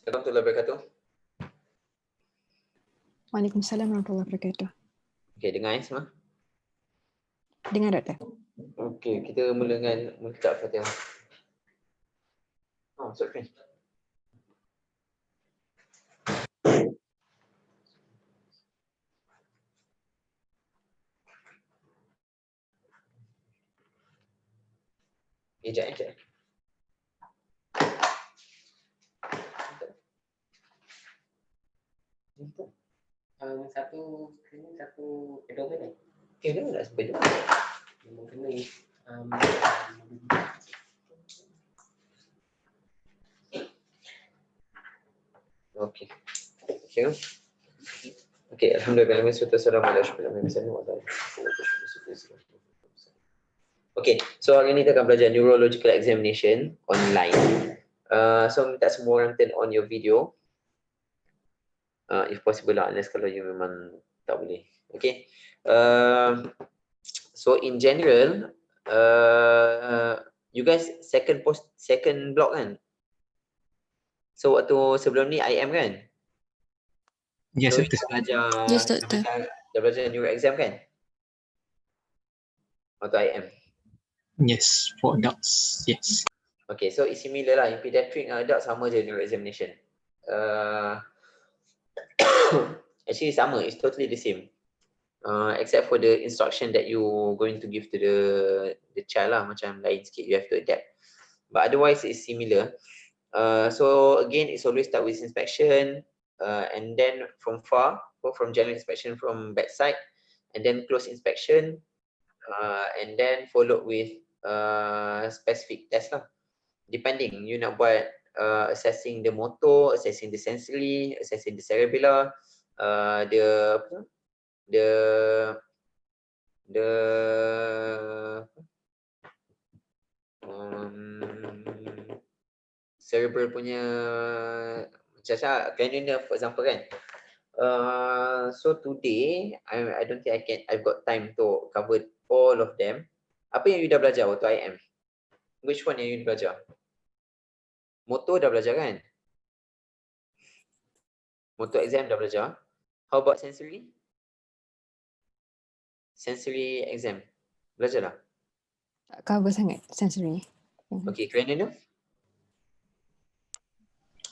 Warahmatullahi wabarakatuh. Waalaikumsalam warahmatullahi wabarakatuh. Okey, dengar semua? Dengar doktor. Okey, kita mula dengan mengucap Fatihah. Oh, sorry. Sekejap. Satu abdomen Okey, dah tak sampai jumpa. memang kena Okey. Okey, alhamdulillah wassalamualaikum. Okey, so hari ni kita akan belajar neurological examination online. So minta semua orang turn on your video. If possible lah, unless kalau you memang tak boleh. Okay. So in general, you guys second block kan? So waktu sebelum ni IM kan? Yes, so doktor. Dah belajar neuro exam kan? Waktu IM. Yes, for adults. Yes. Okay, so it's similar lah. In pediatric adult sama je neuro examination. Actually sama, it's totally the same. Except for the instruction that you going to give to the child lah, macam lain sikit, you have to adapt. But otherwise it's similar. So again, it's always start with inspection, and then from general inspection from backside, and then close inspection, and then followed with specific test lah. Depending, you nak buat assessing the motor, assessing the sensory, assessing the cerebellar, cerebral punya macam cranial nerve for example kan. So today I don't think I've got time to cover all of them. Apa yang you dah belajar waktu IM? Which one yang you belajar? Motor dah belajar kan? Motor exam dah belajar. How about sensory? Sensory exam. Belajar dah? Tak cover sangat sensory. Okay, cranial nerve?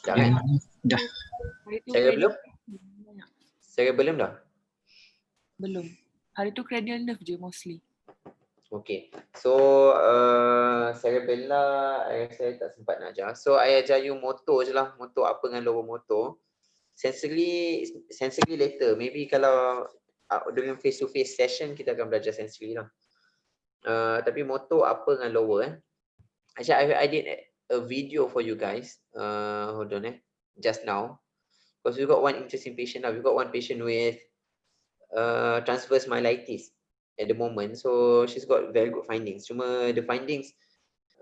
Dah kan? Dah. Cerebellum? Cerebellum dah? Belum. Hari tu cranial nerve je mostly. Okay. So cerebellar saya tak sempat nak ajar. So I ajar you motor je lah. Motor apa dengan lower motor. Sensory later. Maybe kalau dengan face to face session kita akan belajar sensory lah. Tapi motor apa dengan lower Actually I did a video for you guys. Hold on just now. Because we got one interesting patient now. We got one patient with transverse myelitis at the moment. So she's got very good findings. Cuma the findings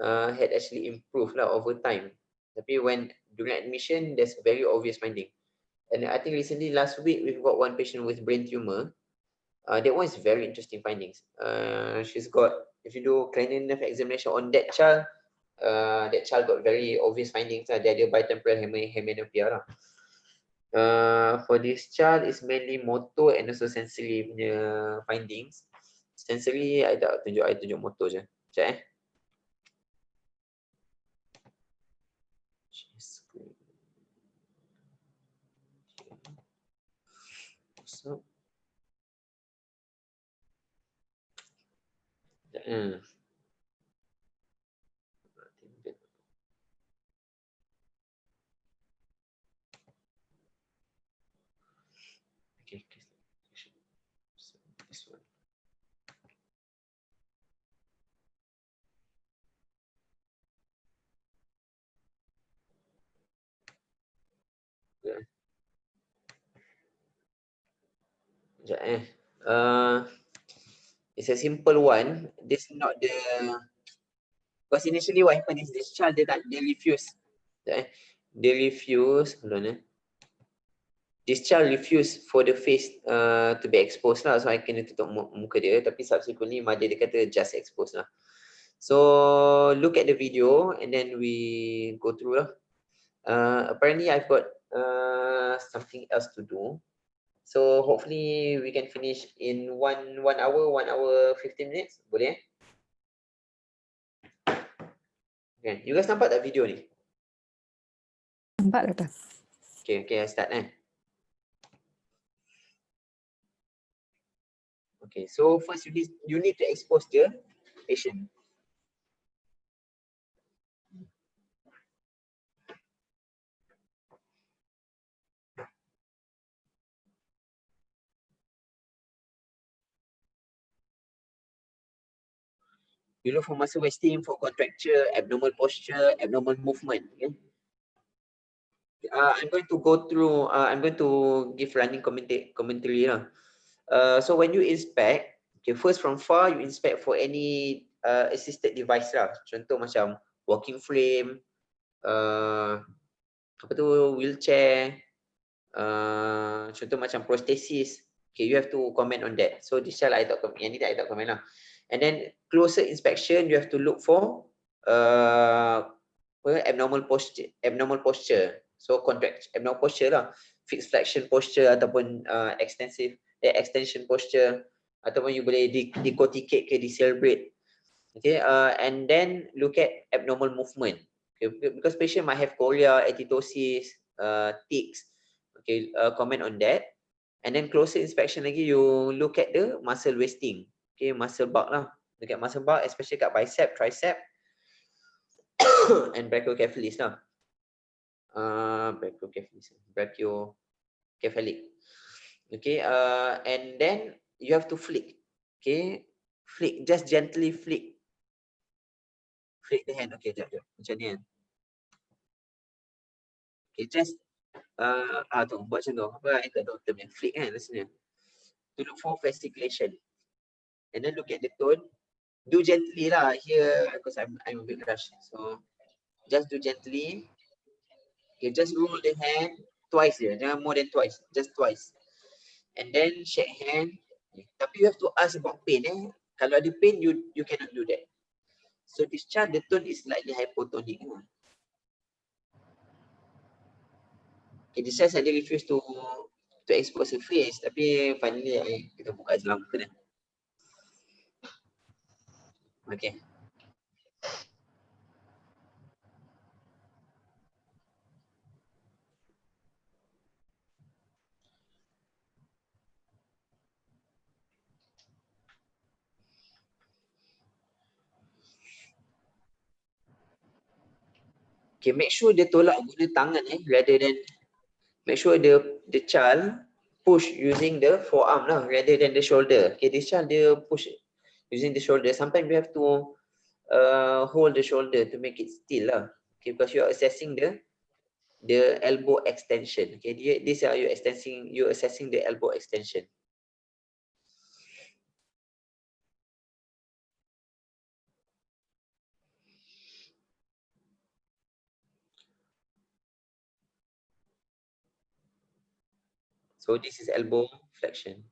had actually improved lah over time. Tapi when during admission, there's very obvious finding. And I think recently last week we've got one patient with brain tumor. That one is very interesting findings. She's got, if you do cranial nerve examination on that child got very obvious findings. Dia ada bitemporal hemianopia lah. For this child is mainly motor and also sensory punya findings. Sensory I tunjuk motor je. Sekejap So, okay. So, this one. It's a simple one. This is not the, because initially what happened is this child they refuse. They refuse. Hold on. This child refused for the face to be exposed lah. So I kena tutup muka dia. Tapi subsequently mother dia kata just expose lah. So look at the video and then we go through lah. Apparently I've got something else to do. So hopefully we can finish in one hour 15 minutes. Boleh? Okay. You guys nampak tak video ni? Nampak, Doktor? Okay, I start Okay, so first you need to expose the patient. You look for muscle wasting, for contracture, abnormal posture, abnormal movement. Okay. I'm going to go through. I'm going to give running commentary lah. So when you inspect, okay, first from far you inspect for any assisted device lah. Contoh macam walking frame, apa tu, wheelchair, contoh macam prosthesis. Okay, you have to comment on that. So this shall I tak comment. Yang ni tak I tak comment lah. And then closer inspection, you have to look for abnormal posture. So abnormal posture lah. Fixed flexion posture ataupun extension posture, ataupun you boleh decorticate ke decelerate. Okay, and then look at abnormal movement. Okay, because patient might have chorea, atitosis, tics. Okay, comment on that. And then closer inspection lagi, you look at the muscle wasting. Okay, muscle bulk lah. Look at muscle bulk, especially kat bicep, tricep, and brachiocephalus lah. Brachiocephalic. Okay, and then you have to flick. Okay, flick, just gently flick. Flick the hand. Okay, jap. Macam ni kan. Okay, just tu buat macam tu. Apa I tak tahu termnya. Flick kan rasanya. To look for fasciculation. And then look at the tone. Do gently lah here because I'm a bit rushed. So just do gently. Okay, just roll the hand twice je. Jangan more than twice. Just twice. And then shake hand. Tapi you have to ask about pain. Kalau ada pain, you cannot do that. So this child, the tone is slightly hypotonic. Okay, this child saja refuse to expose her face. Tapi finally kita buka jelang kena. Okay. Okay, make sure dia tolak guna tangan rather than, make sure the child push using the forearm lah rather than the shoulder. Okay, this child dia push using the shoulder. Sometimes you have to hold the shoulder to make it still lah. Okay, because you are assessing the elbow extension. Okay, this are you assessing the elbow extension. So this is elbow flexion.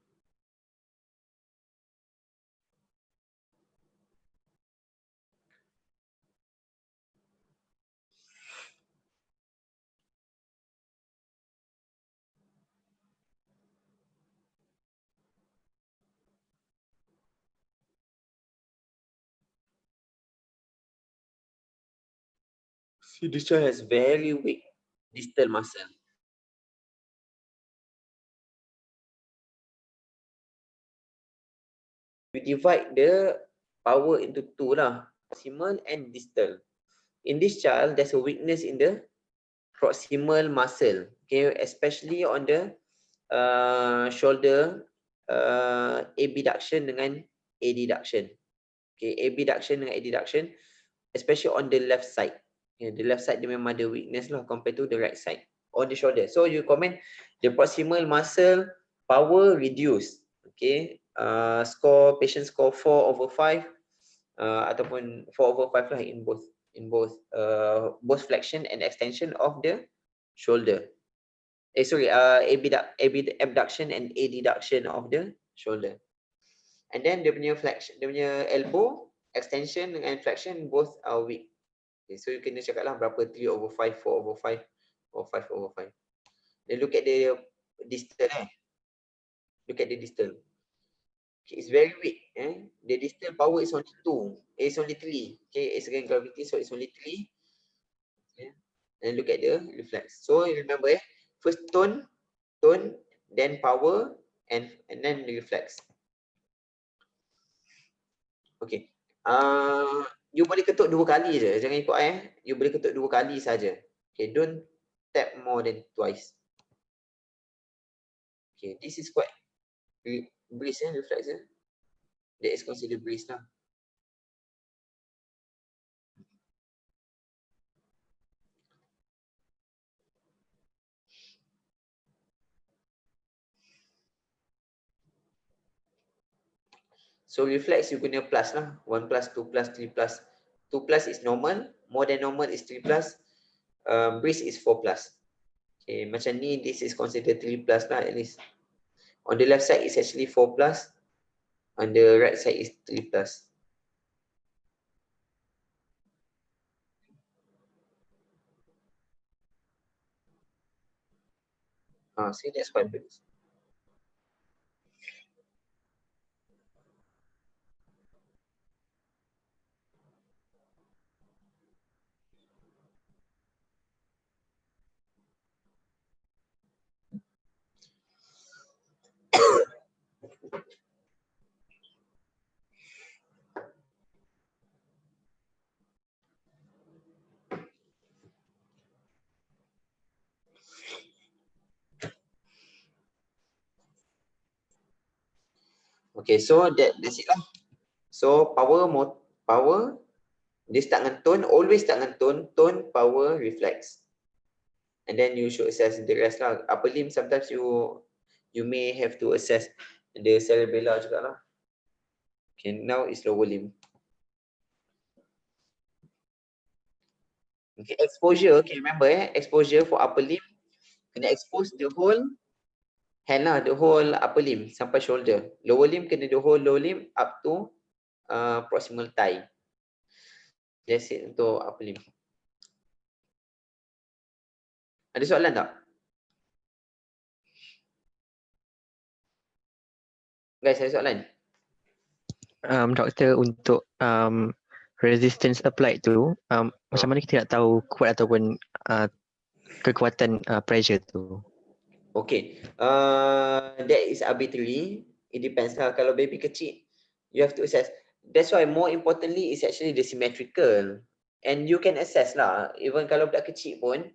See, this child has very weak distal muscle. We divide the power into two lah, proximal and distal. In this child, there's a weakness in the proximal muscle, okay, especially on the shoulder abduction dengan adduction. Okay, abduction dengan adduction, especially on the left side. Okay, the left side dia memang ada weakness lah compared to the right side on the shoulder. So you comment the proximal muscle power reduced. Okay, patient score 4/5 ataupun 4/5 lah in both flexion and extension of the shoulder. Abduction and adduction of the shoulder. And then dia punya flexion, dia punya elbow extension dengan flexion both are weak. Okay, so you kena cakap lah berapa 3/5, 4/5 or 5/5. Then look at the distal Look at the distal. Okay, it's very weak. The distal power is only 2. It's only 3. Okay, it's against gravity, so it's only 3. Okay. And look at the reflex. So remember, first tone, then power, and then the reflex. Okay. You boleh ketuk 2 kali je. Jangan ikut You boleh ketuk 2 kali saja. Okay, don't tap more than twice. Okay, this is quite breeze reflex That is considered breeze lah. So reflex you guna plus lah. 1 plus, 2 plus, 3 plus. 2 plus is normal. More than normal is 3 plus. Breeze is 4 plus. Okay, macam ni this is considered 3 plus lah at least. On the left side is actually 4 plus. On the right side is 3 plus. See, that's quite big. Okay, so that's it lah. So power, dia start dengan tone, always start dengan tone, power, reflex. And then you should assess the rest lah. Upper limb sometimes you may have to assess the cerebella juga lah. Okay, now is lower limb. Okay, exposure, okay, remember exposure for upper limb, kena expose the whole hand lah, the whole upper limb sampai shoulder. Lower limb kena the whole lower limb up to proximal thigh. That's it untuk upper limb. Ada soalan tak? Guys, ada soalan? Doktor, untuk resistance applied tu, macam mana kita nak tahu kuat ataupun kekuatan pressure tu? Okay, that is arbitrary. It depends lah. Kalau baby kecil, you have to assess. That's why more importantly is actually the symmetrical. And you can assess lah. Even kalau budak kecil pun,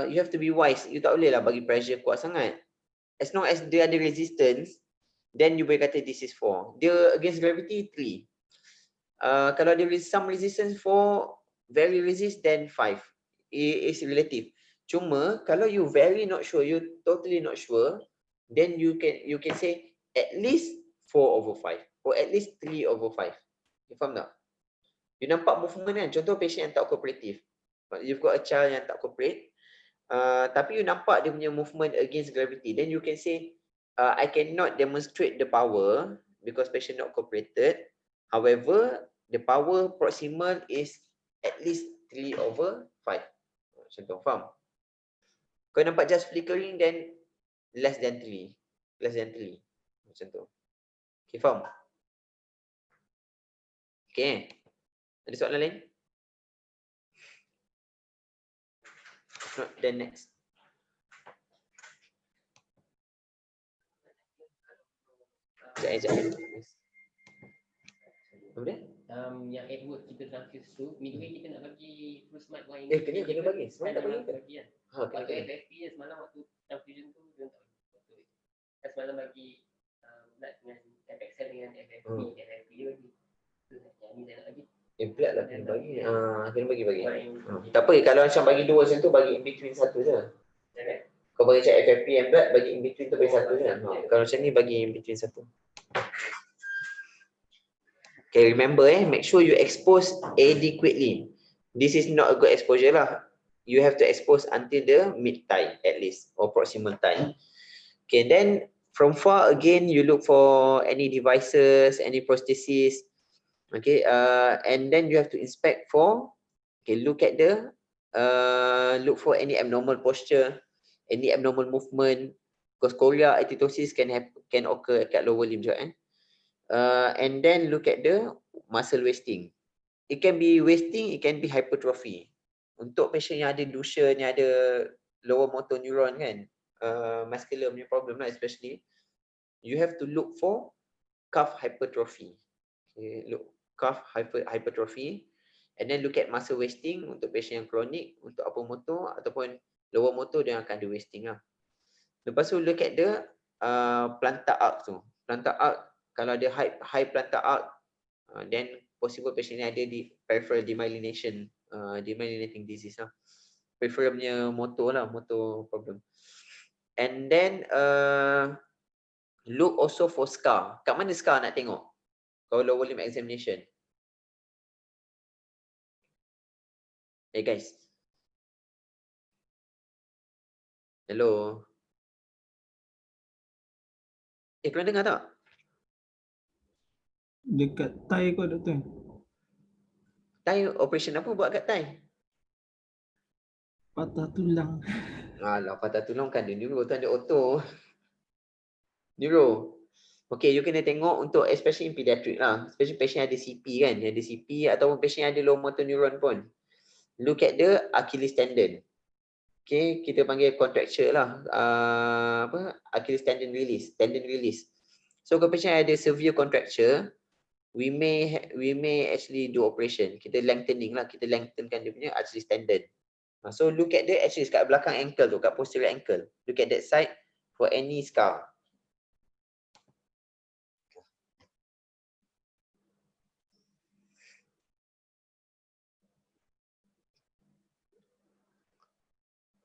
you have to be wise. You tak boleh lah bagi pressure kuat sangat. As long as dia ada resistance, then you boleh kata this is 4. Dia against gravity 3. Kalau there is some resistance 4, very resist, then 5. It is relative. Cuma kalau you very not sure, you totally not sure, then you can say at least 4/5 or at least 3/5. You faham tak? You nampak movement kan? Contoh patient yang tak cooperative. You've got a child yang tak cooperate, tapi you nampak dia punya movement against gravity. Then you can say, I cannot demonstrate the power because patient not cooperated. However, the power proximal is at least 3/5. Contoh, faham? Kau nampak just flickering, then less than 3. Macam tu. Okay, faham? Okay. Ada soalan lain? No, then next. Sekejap. Apa dia? Yang Edward kita transfuse tu, minggu ni kita nak bagi full smart line. Kena bagi. Semalam tak bagi ke? Kan? Kena Waktu bagi. FFP semalam waktu transfusion tu dia tak bagi. Kan semalam bagi blood dengan FXL dengan FFP dia bagi. Tu yang ni saya nak bagi. Blood lah kena bagi. Kena bagi. Tak apa, kalau macam bagi 2 macam tu, bagi in between 1 je. Kau bagi macam FFP and blood, bagi in between tu bagi 1 je. Kalau macam ni, bagi in between 1. Okay, remember make sure you expose adequately. This is not a good exposure lah. You have to expose until the mid thigh at least, or proximal thigh. Okay, then from far again, you look for any devices, any prosthesis. Okay, and then you have to inspect for, okay, look at the look for any abnormal posture, any abnormal movement, because chorea atitosis can occur kat lower limb joint. And then look at the muscle wasting. It can be wasting, it can be hypertrophy. Untuk patient yang ada Duchenne, yang ada lower motor neuron kan, muscular punya problem lah especially, you have to look for calf hypertrophy. Okay, look calf hypertrophy, and then look at muscle wasting untuk patient yang kronik, untuk upper motor ataupun lower motor dia akan ada wasting lah. Lepas tu look at the plantar arc tu. Plantar arc, kalau ada high plantar arc, then possible patient ni ada di peripheral demyelination, demyelinating disease lah. Peripheral punya motor lah, motor problem. And then look also for scar. Kat mana scar nak tengok? Kalau lower limb examination. Hey guys. Hello. Korang dengar tak? Dekat thigh kot doktor. Thigh operation apa buat kat thigh? Patah tulang. Alah, patah tulang kan ada neuro, tu ada auto. Neuro. Okay, you kena tengok untuk especially in pediatric lah. Especially patient ada CP kan, ada CP ataupun patient ada low motor neuron pun. Look at the Achilles tendon. Okay, kita panggil contracture lah. Achilles tendon release, tendon release. So kalau patient ada severe contracture, we may actually do operation. Kita lengthening lah, kita lengthenkan dia punya Achilles tendon. So look at the Achilles kat belakang ankle tu, kat posterior ankle. Look at that side for any scar.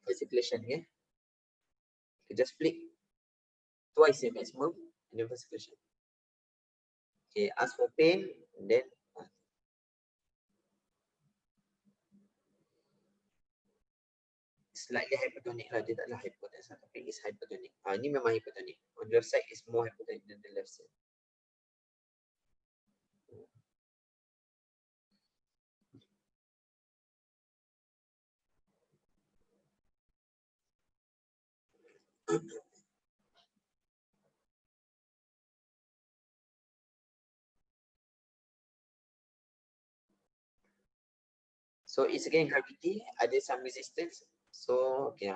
Fasciculation, okay? You just flick twice the maximum and then fasciculation. Okay, ask for pain, and then slightly hypertonic lah, dia taklah hypotense lah, tapi it's hypertonic. Ni memang hypertonic. On the left side is more hypertonic than the left side. So it's again gravity, ada some resistance. So okay.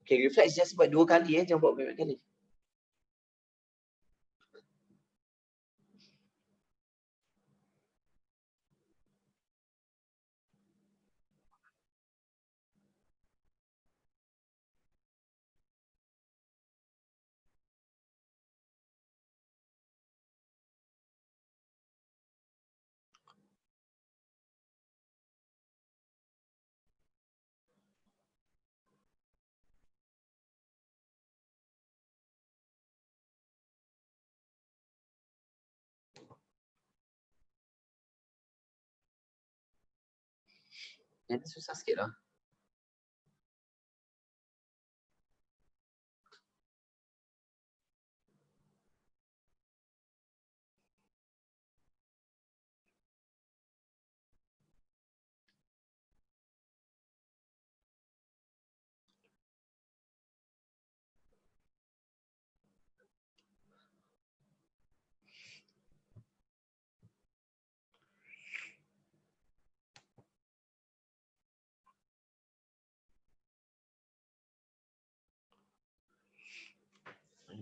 Okay, reflex just buat 2 kali jangan buat banyak kali. Yang ni susah sikit lah.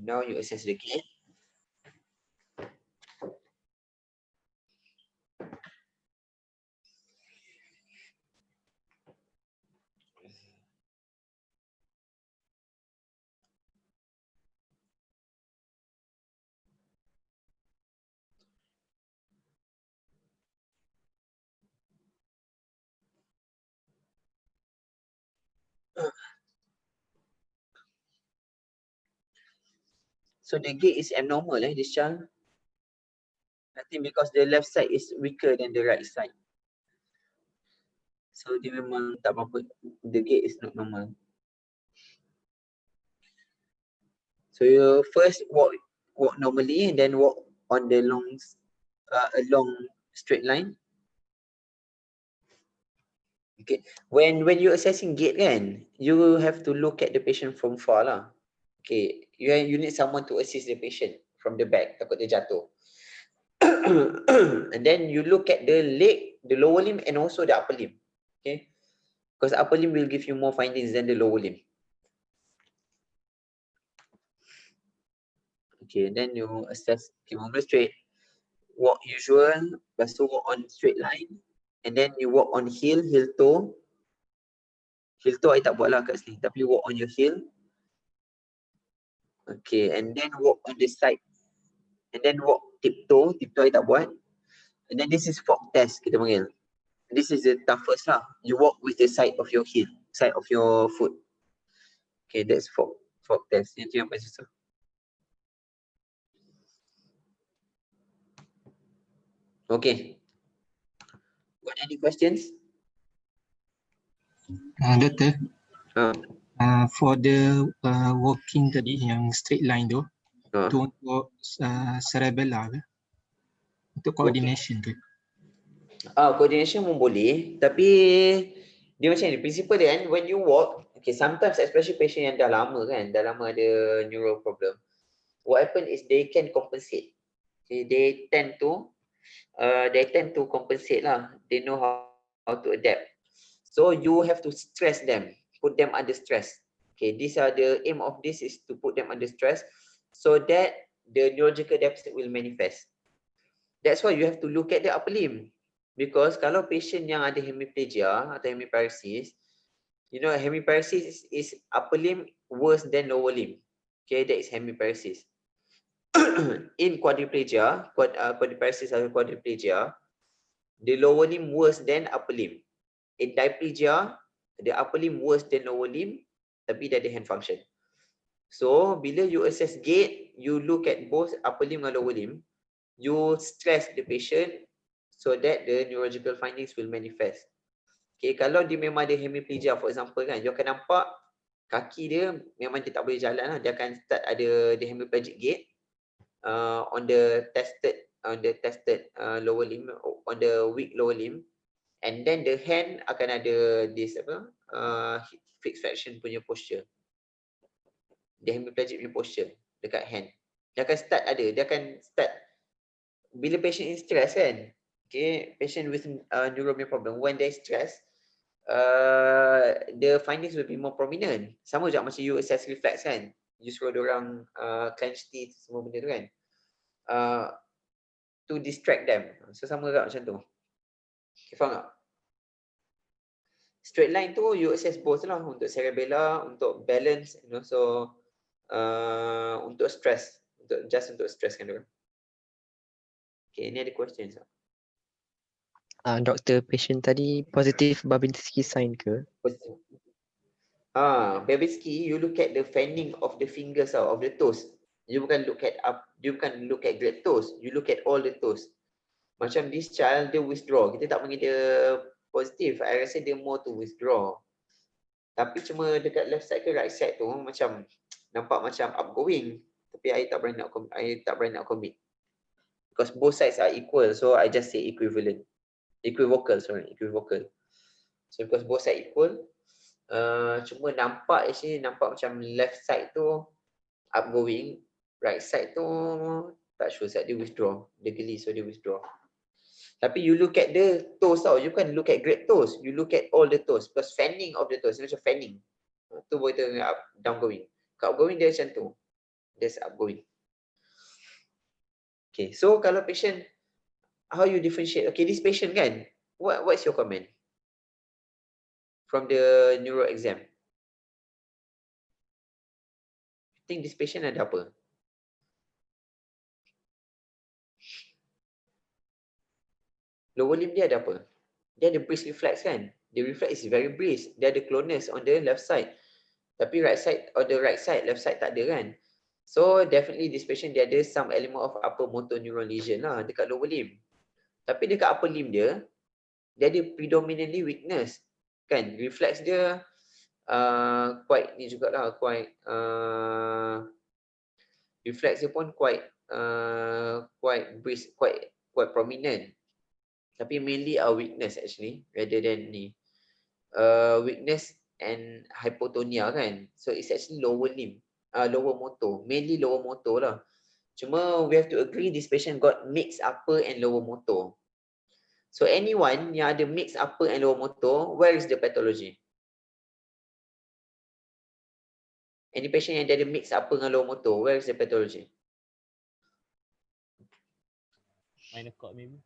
Now you assess the gate. So the gait is abnormal, this child. I think because the left side is weaker than the right side. So dia memang tak apa-apa. The gait is not normal. So you first walk normally and then walk on the long straight line. Okay. When you assessing gait kan, you have to look at the patient from far lah. Okay. You need someone to assist the patient from the back. Takut dia jatuh. And then you look at the leg, the lower limb and also the upper limb. Okay. Because upper limb will give you more findings than the lower limb. Okay, then you assess, okay, move straight, walk usual, lepas tu walk on straight line, and then you walk on heel toe. Heel toe I tak buat lah kat sini, tapi walk on your heel. Okay, and then walk on the side, and then walk tiptoe I tak buat. And then this is fork test kita panggil. This is the toughest lah. You walk with the side of your heel, side of your foot. Okay, that's fork test. Itu yang paling susah. Okay. Got any questions? Doktor, Ah. For the walking tadi yang straight line tu, Ah. tu untuk cerebella ke? Untuk coordination tu. Coordination pun boleh, tapi dia macam ni, principle dia kan, when you walk, okay, sometimes especially patient yang dah lama kan, dah lama ada neuro problem, what happen is they can compensate. Okay, they tend to compensate lah. They know how to adapt. So you have to stress them, put them under stress. Okay, these are the aim of this is to put them under stress so that the neurological deficit will manifest. That's why you have to look at the upper limb. Because kalau patient yang ada hemiplegia atau hemiparesis, you know hemiparesis is upper limb worse than lower limb. Okay, that is hemiparesis. In quadriplegia, quadriparesis atau quadriplegia, the lower limb worse than upper limb. In diplegia, the upper limb worse than lower limb, tapi dia ada hand function. So, bila you assess gait, you look at both upper limb and lower limb, you stress the patient so that the neurological findings will manifest. Okay, kalau dia memang ada hemiplegia, for example kan, you akan nampak kaki dia memang dia tak boleh jalan lah. Dia akan start ada the hemiplegic gait on the tested lower limb, on the weak lower limb, and then the hand akan ada this fixed flexion punya posture, the hemiplegic punya posture dekat hand. Dia akan start bila patient in stress kan. Okay, patient with neuro problem, when they stress, the findings will be more prominent. Sama juga macam you assess reflex kan. You suruh diorang clench teeth, semua benda tu kan. To distract them. So sama juga macam tu. Okay, faham tak? Straight line tu you assess both lah, untuk cerebella, untuk balance, and also untuk stress, untuk stress kan diorang. Okay, ni ada questions tak? Doktor, patient tadi positif Babinski sign ke? Babinski, you look at the fanning of the fingers of the toes. You bukan look at great toes. You look at all the toes. Macam this child, dia withdraw. Kita tak panggil dia positif. I rasa dia more to withdraw. Tapi cuma dekat left side ke right side tu macam nampak macam outgoing. Tapi I tak berani nak commit. Because both sides are equal, so I just say equivalent. Equivocal. So because both side equal, cuma nampak macam left side tu outgoing, right side tu tak sure side dia withdraw. Dia geli, so dia withdraw. Tapi you look at the toes tau, you can look at great toes, you look at all the toes, because fanning of the toes, macam fanning. Tu boleh tengok downgoing. Kat outgoing dia macam tu. That's outgoing. Okay, so kalau patient, how you differentiate? Okay, this patient kan, what's your comment from the neuro exam? You think this patient ada apa? Lower limb dia ada apa? Dia ada brisk reflex kan? The reflex is very brisk. Dia ada clonus on the left side. Tapi right side, left side tak ada kan? So definitely this patient dia ada some element of upper motor neuron lesion lah dekat lower limb. Tapi dekat upper limb dia ada predominantly weakness. Kan? Reflex dia quite ni jugalah, quite reflex dia pun quite brisk, quite prominent. Tapi mainly our weakness actually, rather than ni. Weakness and hypotonia kan. So it's actually lower limb, lower motor, mainly lower motor lah. Cuma we have to agree this patient got mixed upper and lower motor. So anyone yang ada mixed upper and lower motor, where is the pathology? Any patient yang ada mixed upper dengan lower motor, where is the pathology? Spinal cord maybe.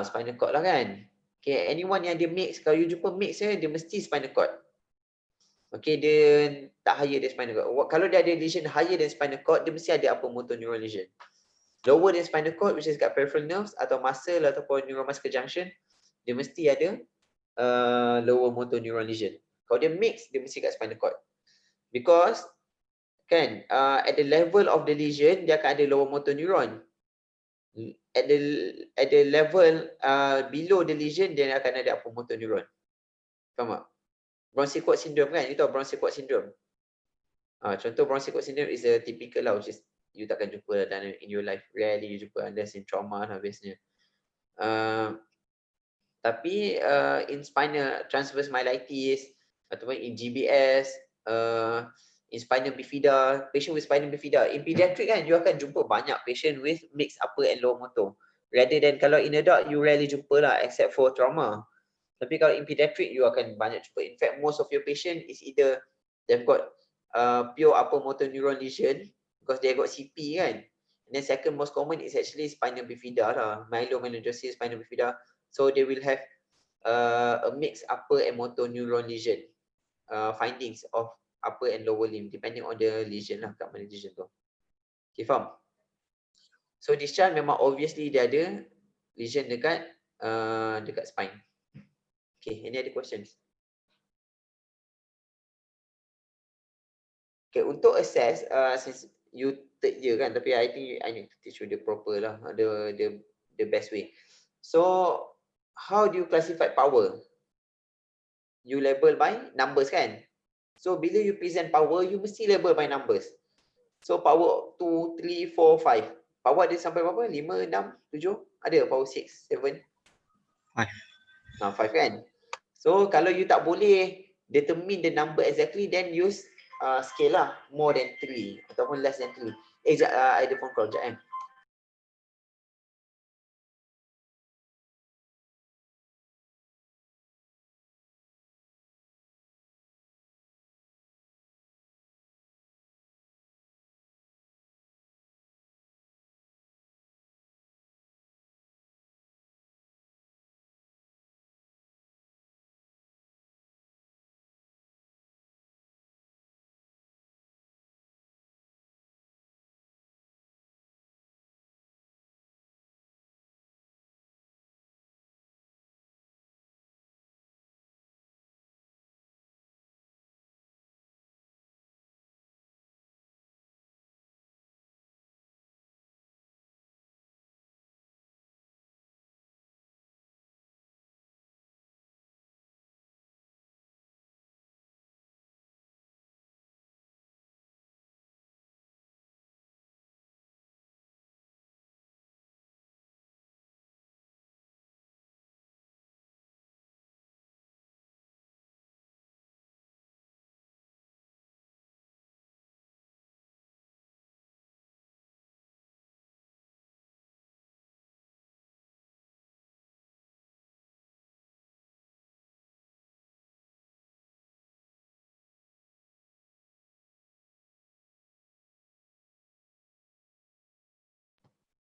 Spinal cord lah kan. Okay, anyone yang dia mix, kalau you jumpa mix dia mesti spinal cord. Okay, dia tak higher than spinal cord. Kalau dia ada lesion higher than spinal cord, dia mesti ada upper motor neuron lesion. Lower than spinal cord, which is kat peripheral nerves atau muscle ataupun neuromuscular junction, dia mesti ada lower motor neuron lesion. Kalau dia mix, dia mesti kat spinal cord. Because kan, at the level of the lesion, dia akan ada lower motor neuron. At the level below the lesion, dia akan ada upper motor neuron. Faham tak? Bronchial cord syndrome kan? You tahu bronchial cord syndrome? Contoh bronchial cord syndrome is a typical lah, which is you takkan jumpa dalam in your life. Rarely you jumpa, unless in trauma lah biasanya. Tapi in spinal transverse myelitis ataupun in GBS, in spinal bifida, patient with spinal bifida. In pediatric kan, you akan jumpa banyak patient with mixed upper and lower motor. Rather than kalau in adult, you rarely jumpa lah, except for trauma. Tapi kalau in pediatric, you akan banyak jumpa. In fact, most of your patient is either they've got pure upper motor neuron lesion because they got CP kan. And then second most common is actually spinal bifida lah, myelomyelinosis, spinal bifida. So they will have a mixed upper and motor neuron lesion findings of upper and lower limb depending on the lesion lah, kat mana lesion tu. Okay, faham? So this child memang obviously dia ada lesion dekat spine. Okay, any other questions? Okay, untuk assess, since you third year kan, tapi I think I need to teach you the proper lah, the best way. So, how do you classify power? You label by numbers kan? So, bila you present power, you mesti label by numbers. So, power 2, 3, 4, 5. Power ada sampai berapa? 5, 6, 7? Ada power 6, 7? 5. 5 kan? So, kalau you tak boleh determine the number exactly, then use scale lah, more than 3 ataupun less than 3. Sekejap, I ada phone call, sekejap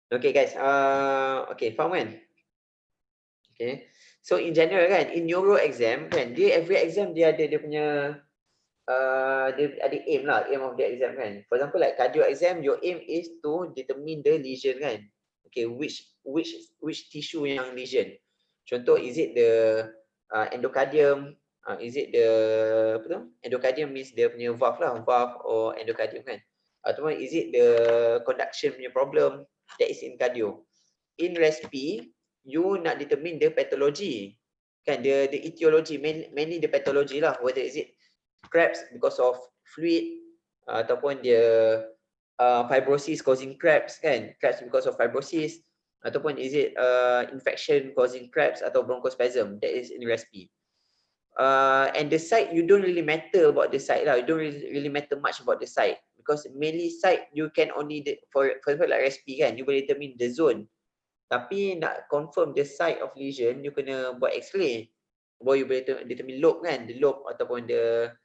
Okay guys, okay, faham kan? Okay. So in general kan, in neuro exam kan, dia every exam dia ada dia punya dia ada aim lah, aim of the exam kan. For example like cardio exam, your aim is to determine the lesion kan. Okay, which tissue yang lesion. Contoh, is it the endocardium, is it the apa tu? Endocardium means dia punya valve lah, valve or endocardium kan. Ataupun is it the conduction punya problem, that is in cardio. In respi, you nak determine the pathology kan, the etiology, mainly the pathology lah, whether is it cramps because of fluid ataupun dia fibrosis causing cramps kan, cramps because of fibrosis, ataupun is it infection causing cramps atau bronchospasm, that is in respi. And the site, you don't really matter about the site lah, you don't really matter much about the site, because mainly site you can only for example like respi kan, you boleh determine the zone. Tapi nak confirm the site of lesion, you kena buat x-ray. Baru you boleh determine lobe kan, the lobe ataupun the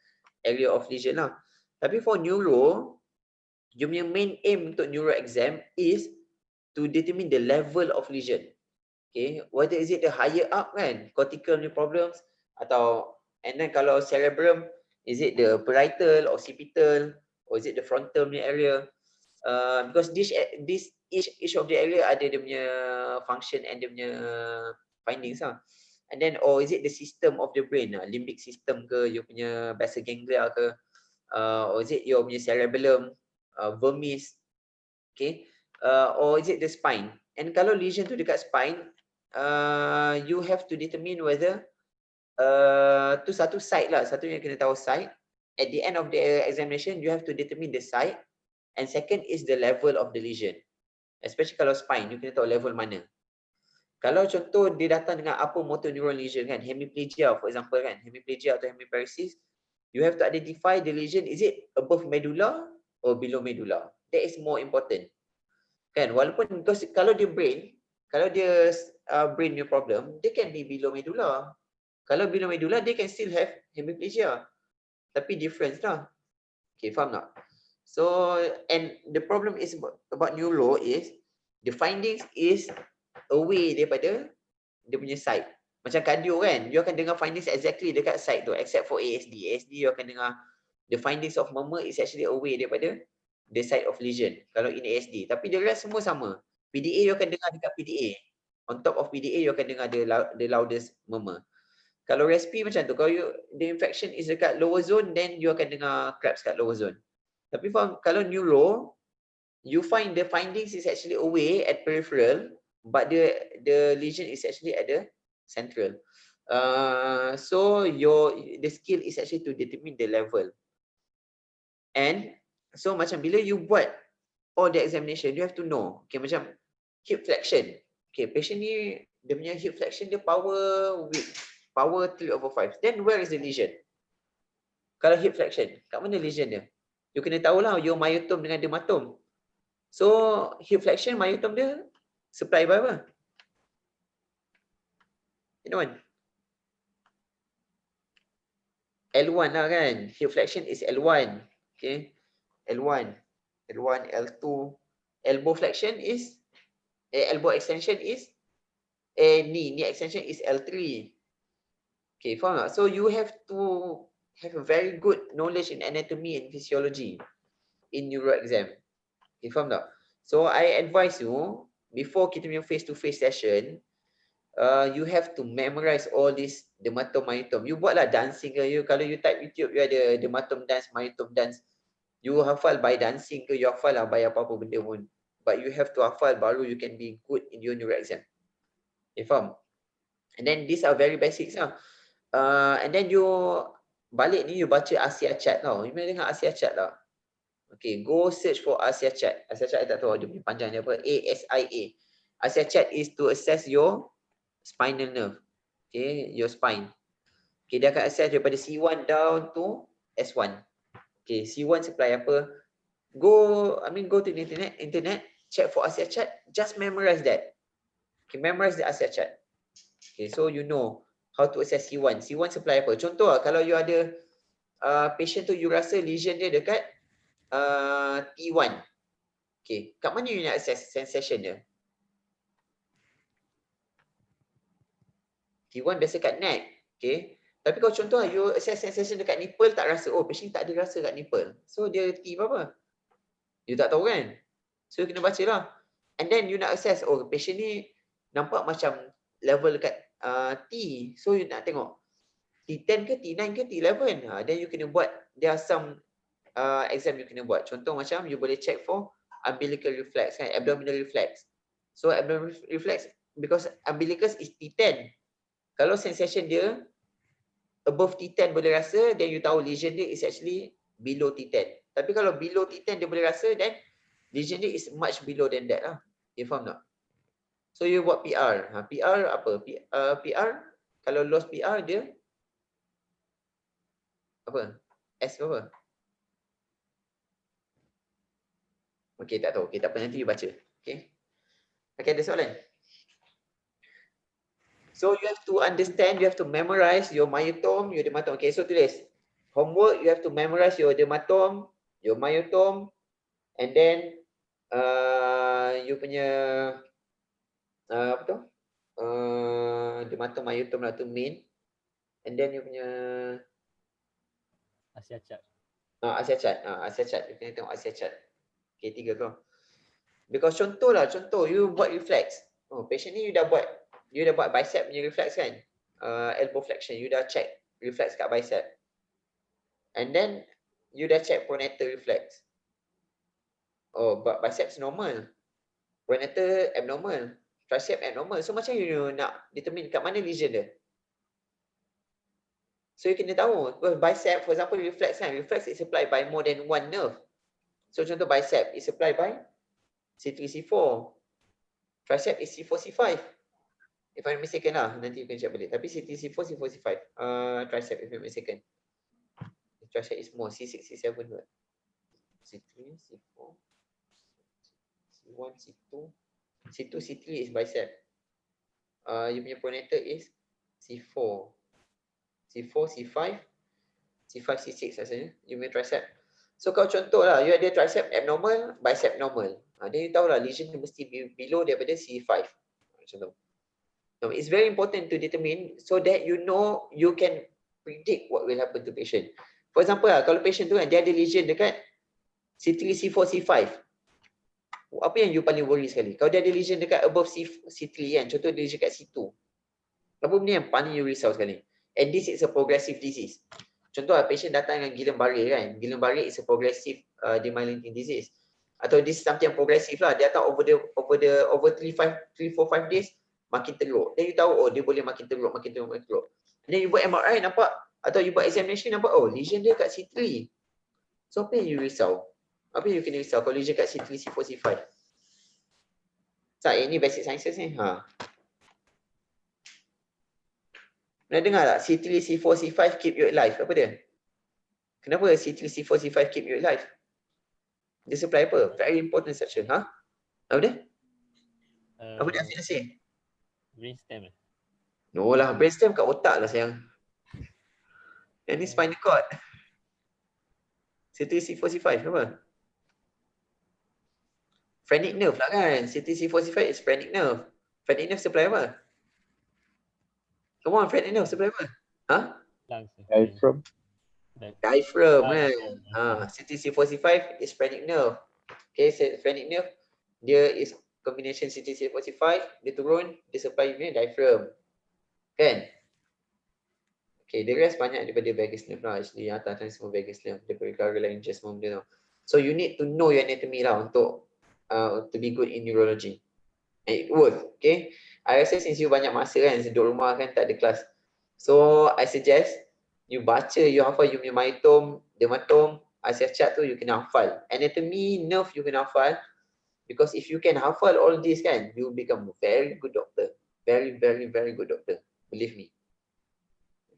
area of lesion lah. Tapi for neuro, you punya main aim untuk neuro exam is to determine the level of lesion. Okay, whether is it the higher up kan, cortical punya problems, atau and then kalau cerebrum, is it the parietal, occipital, or is it the frontal punya area? Because each of the area ada dia punya function and dia punya findings lah. And then, or is it the system of the brain, limbic system ke, you punya basal ganglia ke, or is it your punya cerebellum, vermis, okay, or is it the spine? And kalau lesion tu dekat spine, you have to determine whether tu satu site lah, satu yang kena tahu site. At the end of the examination, you have to determine the site. And second is the level of the lesion. Especially kalau spine, you kena tahu level mana. Kalau contoh dia datang dengan apa motor neuron lesion kan, hemiplegia for example kan, hemiplegia atau hemiparesis, you have to identify the lesion, is it above medulla or below medulla. That is more important. Kan, walaupun because kalau dia brain, kalau dia brain new problem, they can be below medulla. Kalau below medulla, they can still have hemiplegia. Tapi difference lah. Okay, faham tak? So, and the problem is about neuro is the findings is away daripada dia punya site. Macam cardio kan, you akan dengar findings exactly dekat site tu, except for ASD. ASD you akan dengar the findings of murmur is actually away daripada the site of lesion kalau in ASD. Tapi the rest semua sama. PDA you akan dengar dekat PDA. On top of PDA you akan dengar the loudest murmur. Kalau respi macam tu, kalau the infection is dekat lower zone, then you akan dengar cramps kat lower zone. Tapi kalau neuro, you find the findings is actually away at peripheral, but the lesion is actually at the central. So the skill is actually to determine the level. And so macam bila you buat all the examination, you have to know. Okay, macam hip flexion. Okay, patient ni dia punya hip flexion dia power weak, power 3/5. Then where is the lesion? Kalau hip flexion, kat mana lesion dia? You kena tahulah your myotum dengan dermatom. So hip flexion, myotum dia supply by apa? Anyone? L1 lah kan. Hip flexion is L1. Okay. L1, L2. Elbow flexion is elbow extension is knee extension is L3. Okay, faham tak? So you have to have a very good knowledge in anatomy and physiology in neuro exam. Okay, faham tak? So I advise you before kita punya face-to-face session, you have to memorize all this dermatom, myotom. You buatlah dancing ke, kalau you type YouTube, you ada dermatom dance, myotom dance. You hafal by dancing ke, you hafal lah by apa-apa benda pun. But you have to hafal baru you can be good in your neuro exam. Okay, faham? And then these are very basics lah. And then you balik ni you baca Asia chart tau. You boleh dengar Asia chart tau. Okay, go search for Asia chart. Asia chart I tak tahu dia punya panjang dia apa. ASIA. Asia chart is to assess your spinal nerve. Okay, your spine. Okay, dia akan assess daripada C1 down to S1. Okay, C1 supply apa? Go to the internet, check for Asia chart, just memorize that. Okay, memorize the Asia chart. Okay, so you know how to assess C1. C1 supply apa? Contoh lah, kalau you ada patient tu you rasa lesion dia dekat T1. Okay, kat mana you nak assess sensation dia? T1 biasa kat neck. Okay. Tapi kalau contoh you assess sensation dekat nipple tak rasa, oh patient tak ada rasa kat nipple. So dia T berapa? You tak tahu kan? So you kena baca lah. And then you nak assess, oh patient ni nampak macam level dekat T. So you nak tengok T10 ke T9 ke T11. Then you kena buat, there are some exam you kena buat. Contoh macam you boleh check for umbilical reflex kan, abdominal reflex. So abdominal reflex, because umbilicus is T10. Kalau sensation dia above T10 boleh rasa, then you tahu lesion dia is actually below T10. Tapi kalau below T10 dia boleh rasa, then lesion dia is much below than that lah. You faham tak? So you buat PR. PR apa? PR, kalau lost PR dia apa? S apa? Okay, tak tahu. Okay, tak apa. Nanti you baca. Okay. Okay, ada soalan? So you have to understand, you have to memorize your myotome, your dermatome. Okay, so tulis. Homework, you have to memorize your dermatome, your myotome, and then you punya apa tu? Dermatome, myotome lah tu main. And then you punya Asia chart. Asia chart. Asia chart. You kena tengok Asia chart. Okay, 3 kau. Because contoh, you buat reflex. Oh, patient ni you dah buat bicep punya reflex kan? Elbow flexion, you dah check reflex kat bicep. And then you dah check pronator reflex. Oh, but biceps normal. Pronator abnormal. Tricep abnormal. So macam you nak determine kat mana lesion dia. So you kena tahu. Bicep, for example, reflex kan? Reflex is supplied by more than one nerve. So contoh bicep is supplied by C3, C4. Tricep is C4, C5. If I'm mistaken lah, nanti you can check balik. Tapi C3, C4, C4, C5. Tricep if I'm mistaken. Tricep is more C6, C7 juga. C3, C4, C1, C2. C2, C3 is bicep. You punya pronator is C4. C4, C5, C5, C6 rasanya. You punya tricep. So kalau contoh lah, you ada tricep abnormal, bicep normal. Then you tahu lah, lesion mesti below daripada C5. Macam tu. No, it's very important to determine so that you know you can predict what will happen to patient. For example lah, kalau patient tu kan, dia ada lesion dekat C3, C4, C5. Apa yang you paling worry sekali? Kalau dia ada lesion dekat above C3 kan, contoh dia lesion dekat C2. Apa benda yang paling you risau sekali? And this is a progressive disease. Contoh lah, patient datang dengan Guillain-Barré kan. Guillain-Barré is a progressive demyelinating disease. Atau this is something yang progressive lah. Dia datang over 3-4-5 days, makin teruk. Then you tahu, oh dia boleh makin teruk. And then you buat MRI nampak, atau you buat examination nampak, oh lesion dia kat C3. So apa yang you risau? Apa yang you kena risau kalau lesion kat C3, C4, C5? Ini basic sciences ni. Pernah dengar tak? C3, C4, C5 keep you alive. Apa dia? Kenapa C3, C4, C5 keep you alive? Dia supply apa? Very important section. Apa dia? Apa dia Afiq say? Brainstem. No lah, brainstem kat otak lah sayang. Yang ni spinal cord. C3, C4, C5 apa? Phrenic nerve lah kan. C3, C4, C5 is phrenic nerve. Phrenic nerve supply apa? Come on, phrenic nerve supply apa? Diaphragm. Diaphragm kan. C3, C4, C5 is phrenic nerve. Okay, phrenic nerve dia is combination C3, C4, C5, dia turun, dia supply punya diaphragm. Kan? Okay, the rest banyak daripada vagus nerve lah. Actually, atas semua vagus nerve. Daripada cardiologist semua benda tu. So, you need to know your anatomy lah untuk to be good in neurology. And it works, okay? I rasa since you banyak masa kan, duduk rumah kan, tak ada kelas. So, I suggest you baca, you hafal you punya myotome, dermatome, Asia chart tu you kena hafal. Anatomy, nerve you kena hafal. Because if you can hafal all this kan, you become a very good doctor. Very, very, very good doctor. Believe me.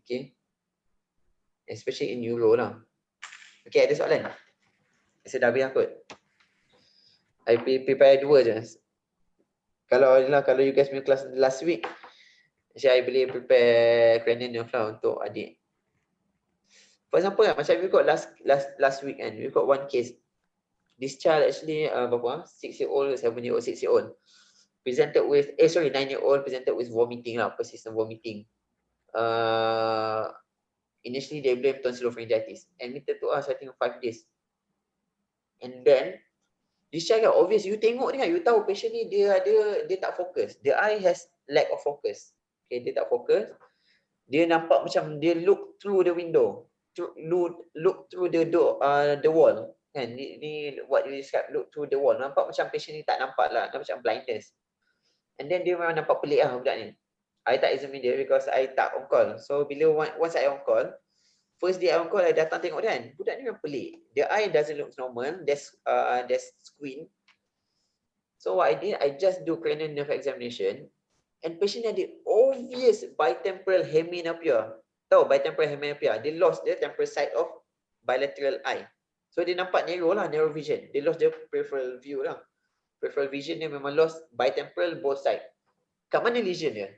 Okay. Especially in neuro lah. Okay, ada soalan? Saya dah habis kot. I prepare 2 je. Kalau you guys punya kelas last week, I boleh prepare cranial nerve lah untuk adik. For example, macam we got last week and we got one case. This child actually, 6-year-old, 7-year-old, 6-year-old. Presented with, 9-year-old presented with vomiting lah, persistent vomiting. initially they blame tonsillopharyngitis. Admitted to us I think 5 days. And then discharge kan, obvious you tengok ni kan, you tahu patient ni dia tak fokus. The eye has lack of focus. Okay, dia tak fokus. Dia nampak macam dia look through the window, look through the door, the wall. Kan, ni what you describe, look through the wall. Nampak macam patient ni tak nampak lah, nampak macam blindness. And then dia memang nampak pelik lah budak ni. I tak examine dia because I tak on call. So bila once I on call, first day I on call, I datang tengok dia kan, budak ni memang pelik. The eye doesn't look normal, there's squint. So what I did, I just do cranial nerve examination. And patient ada obvious bitemporal hemianopia. Tahu bitemporal hemianopia? They lost the temporal side of bilateral eye. So dia nampak narrow lah, narrow vision. They lost the peripheral view lah. Peripheral vision dia memang lost bitemporal both side. Kat mana lesion dia?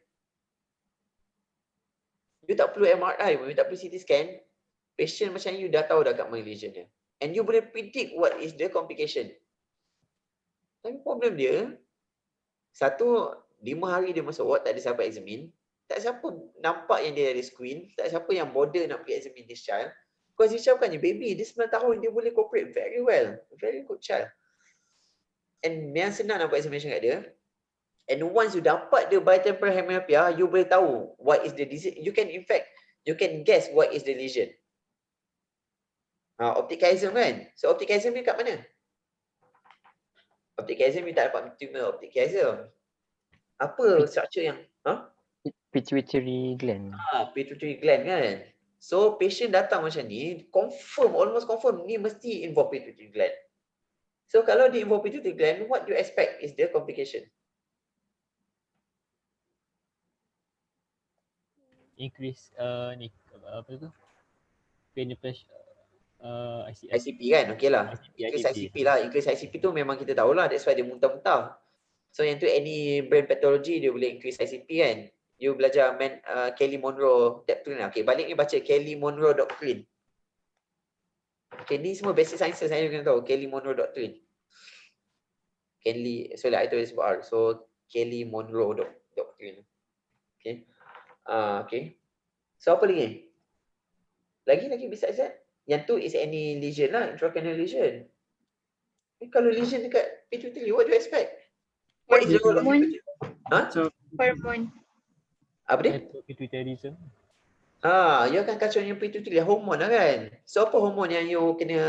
You tak perlu MRI, you tak perlu CT scan. Patient macam you dah tahu dah kat mana lesion dia. And you boleh predict what is the complication. Tapi problem dia, satu, 5 hari dia masuk ward, tak ada siapa examine. Tak siapa nampak yang dia ada screen. Tak siapa yang bother nak pergi examine this child. Because this child bukannya baby. Dia 9 tahun, dia boleh cooperate very well. Very good child. And yang senang nak buat examination kat dia. And once you dapat the bitemporal hemianopia, you boleh tahu what is the disease. You can, in fact, you can guess what is the lesion. Optic chiasm kan? So optic chiasm ni kat mana? Optic chiasm ni tak dapat tumor optic chiasm. Apa structure yang Pituitary gland. Pituitary gland kan. So patient datang macam ni, confirm, almost confirm ni mesti involve pituitary gland. So kalau dia involve pituitary gland, what do you expect is the complication? Increase ni apa tu? Cranial pressure. ICP kan, okey lah. Increase ICP lah. Increase ICP tu memang kita tahulah, that's why dia muntah-muntah. So yang tu any brain pathology dia boleh increase ICP kan. You belajar Kelly Monroe doctrine lah. Okay, balik ni baca Kelly Monroe doctrine. Okay, ni semua basic sciences saya kena tahu. Kelly Monroe doctrine. Kelly, so like I told you sebab R. So Kelly Monroe doctrine. Okay. Okay. So apa lagi? Lagi besides that? Yang tu is any lesion lah, intracranial lesion. Kalau lesion dekat pituitary, what do you expect? What is the role of pituitary? Hormone. Apa dia? Pituitarism. You akan kacau yang pituitary, hormon lah kan. So apa hormon yang you kena,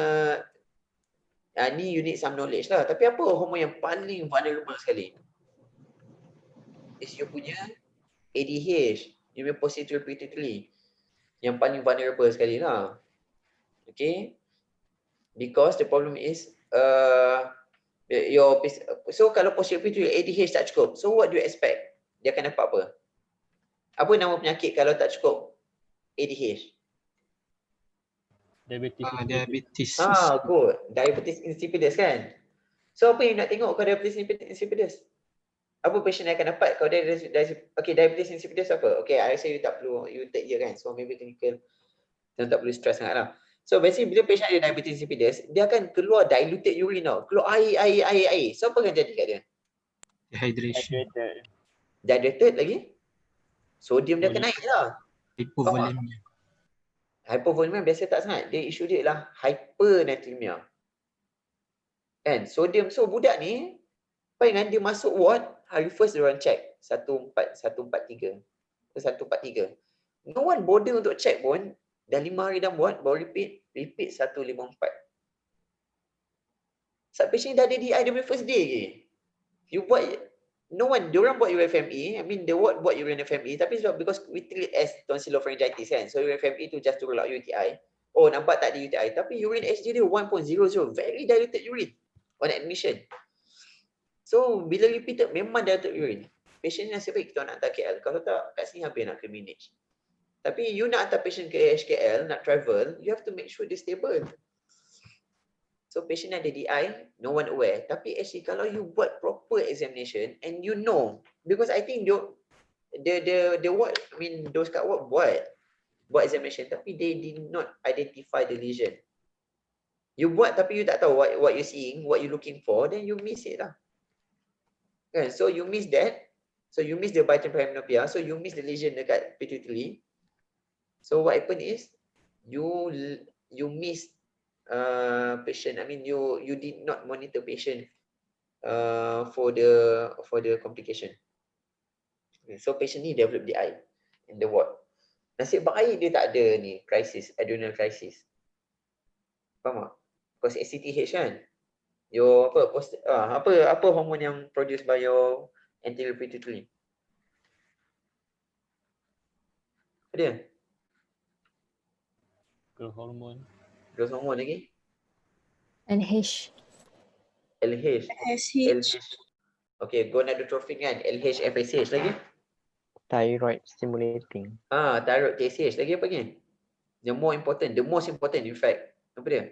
ni you need some knowledge lah. Tapi apa hormon yang paling vulnerable sekali? Is you punya ADH, you punya posterior pituitary. Yang paling vulnerable sekali lah. Okay. Because the problem is, so kalau posterior pituitary ADH tak cukup, so what do you expect? Dia akan dapat apa? Apa nama penyakit kalau tak cukup ADH? Diabetes. Good. Diabetes insipidus kan? So apa yang nak tengok kalau diabetes insipidus? Apa patient yang akan dapat kalau dia okay, diabetes insipidus apa? Okay, I rasa you tak perlu, you take je kan? So maybe clinical, tak perlu stress sangat lah. So basically bila patient ada diabetes insipidus, dia akan keluar diluted urine tau. Keluar air. So apa akan jadi kat dia? Dehydration. Dehydrated lagi? Sodium dia akan naik lah. Hypovolemia. Hypovolemia biasa tak sangat. Dia isu dia ialah hypernatremia. Kan? Sodium. So budak ni, bayangkan dia masuk ward, hari first dia orang check. 143. No one bother untuk check pun. Dah 5 hari dah buat, baru repeat 154. Saat patient dah ada DI dia punya first day je. You buat, no one, diorang buat UFME, I mean the ward buat UFME, tapi sebab because we treat as tonsillopharyngitis kan, so UFME tu just to rule out UTI. Oh, nampak tak ada UTI, tapi urine HG dia 1.00, very diluted urine on admission. So bila repeated memang diluted urine. Patient nasib baik kita nak hantar KL, kalau tak kat sini habis nak ke manage. Tapi you nak hantar patient ke HKL, nak travel, you have to make sure dia stable. So patient ada DI, no one aware. Tapi actually kalau you buat proper examination and you know, because I think the what, I mean those kat ward buat examination tapi they did not identify the lesion. You buat tapi you tak tahu what you seeing, what you looking for, then you miss it lah. Kan? So you miss that. So you miss the bitemporal hemianopia. So you miss the lesion dekat pituitary. So what happened is you miss patient. I mean you did not monitor patient for the complication. Okay, so patient ni develop DI in the ward. Nasib baik dia tak ada ni crisis, adrenal crisis. Faham tak? Because ACTH kan. Your apa hormon yang produced by your anterior pituitary? Apa dia? Growth hormone. Growth hormone lagi? LH. LH. LH. Okay, gonadotrophin kan? LH, FSH lagi? Thyroid stimulating. Thyroid, TSH lagi apa lagi? The most important in fact. Apa dia?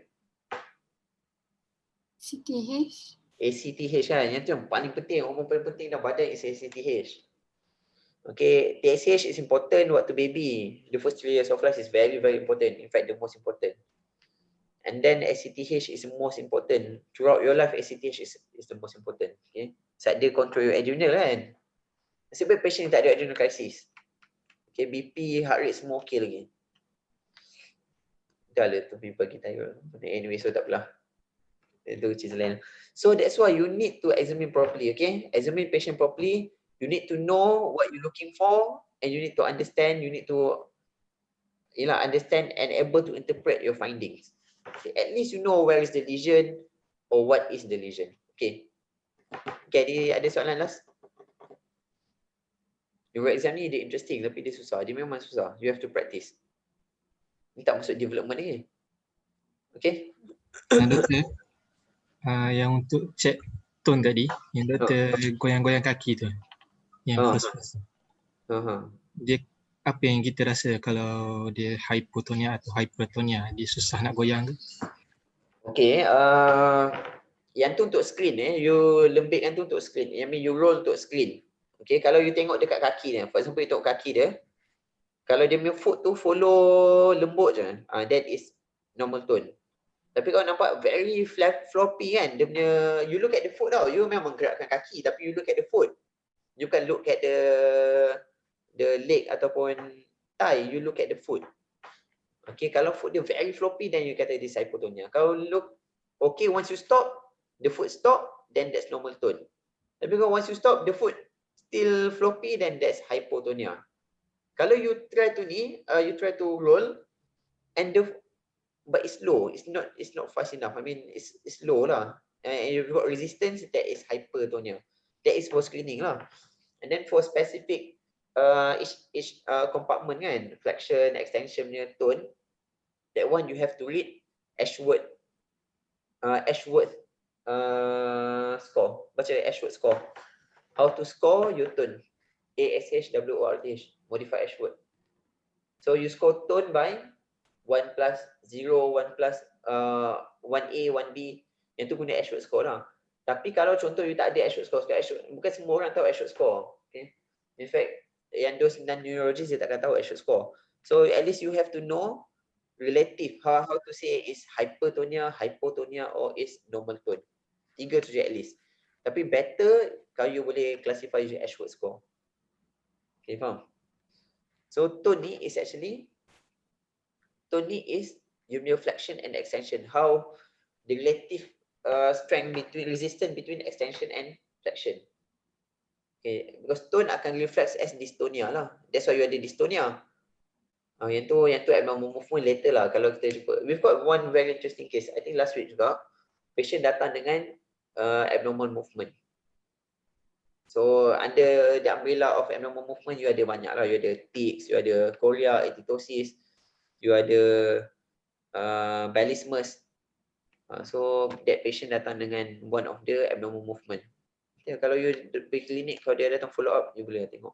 CTH. ACTH kan? Yang tu yang paling penting, hormon paling penting dalam badan is ACTH. Okay, TSH is important waktu baby. The first 3 years of life is very, very important. In fact, the most important. And then ACTH is the most important. Throughout your life, ACTH is the most important. Okay, sebab dia control your adrenal kan. Nasib baik patient tak ada adrenal crisis. Okay, BP, heart rate semua okay lagi. Dah lah tu people kita thyroid. Anyway, so tak apalah. Itu cerita lain. So that's why you need to examine properly, okay? Examine patient properly. You need to know what you're looking for and you need to understand, you need to understand and able to interpret your findings. Okay, at least you know where is the lesion or what is the lesion. Okay. Okay, ada soalan last? Your exam ni dia interesting tapi dia susah. Dia memang susah. You have to practice. Ni tak masuk development lagi. Okay? Doktor, yang untuk check tone tadi, yang doktor goyang-goyang kaki tu, yang first. Dia apa yang kita rasa kalau dia hypotonia atau hypertonia, dia susah nak goyang tu? Okay, yang tu untuk screen you lembikkan tu untuk screen. I mean you roll untuk screen. Okay, kalau you tengok dekat kaki dia, for example you tengok kaki dia, kalau dia punya foot tu follow lembut je, that is normal tone. Tapi kalau nampak very floppy kan, dia punya, you look at the foot tau, you memang gerakkan kaki tapi you look at the foot. You can look at the leg ataupun thigh, you look at the foot. Okay, kalau foot dia very floppy, then you kata this hypotonia. Kalau look, okay, once you stop, the foot stop, then that's normal tone. Tapi kalau once you stop, the foot still floppy, then that's hypotonia. Kalau you try to you try to roll, and but it's slow, it's not fast enough. I mean, it's slow lah. And you've got resistance, that is hypertonia. That is for screening lah. And then for specific each compartment kan, flexion, extension punya tone, that one you have to read Ashworth score. Baca Ashworth score. How to score your tone. ASHWORTH, modify Ashworth. So you score tone by 1 plus 0, 1 plus 1A, 1B. Yang tu guna Ashworth score lah. Tapi kalau contoh you tak ada Ashworth score, bukan semua orang tahu Ashworth score. Okay? In fact, yang those non-neurologists dia takkan tahu Ashworth score. So at least you have to know relative, how to say is hypertonia, hypotonia or is normal tone. 3 tu je at least. Tapi better kalau you boleh classify je Ashworth score. Okay, faham? So tone ni is your flexion and extension. How the relative strength between resistance between extension and flexion. Okay, because tone akan reflect as dystonia lah. That's why you ada dystonia. Yang tu abnormal movement later lah kalau kita jumpa. We've got one very interesting case. I think last week juga, patient datang dengan abnormal movement. So under the umbrella of abnormal movement, you ada banyak lah. You ada tics, you ada chorea, etitosis, you ada balismus. So that patient datang dengan one of the abnormal movement. Okay, kalau you pergi klinik, kalau dia datang follow up, you boleh tengok.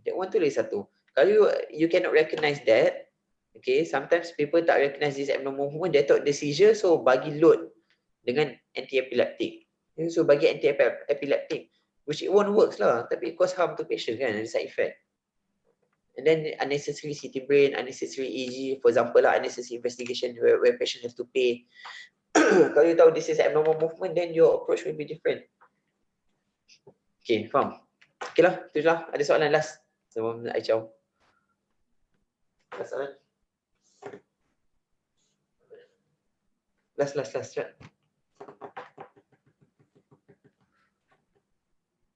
That one tu lagi satu. Kalau you cannot recognize that, okay, sometimes people tak recognize this abnormal movement, they thought the seizure, so bagi load dengan anti-epileptic. So bagi anti-epileptic, which it won't works lah, tapi it cause harm to patient kan, ada side effect. And then unnecessary CT brain, unnecessary EEG, for example lah, unnecessary investigation where patient has to pay. Kalau you tahu this is abnormal movement, then your approach will be different. Okay, faham? Okay lah, tu je lah. Ada soalan last sebelum I ciao. Last soalan. Last, cepat.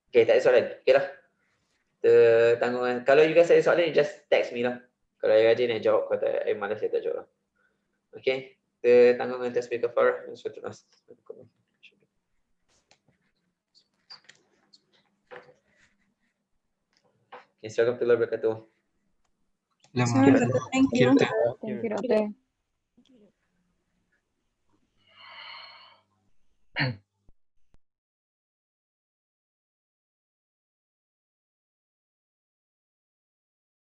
Okay, tak ada soalan. Okay lah. Tanggungan. Kalau you guys ada soalan, you just text me lah. Kalau you rajin nak jawab, kalau tak, malas saya tak jawab lah. Okay. Tanggungan tasbih kafarah dan suatu nas. Okay, assalamualaikum warahmatullahi wabarakatuh. Thank you. Doktor. Thank you, Doktor.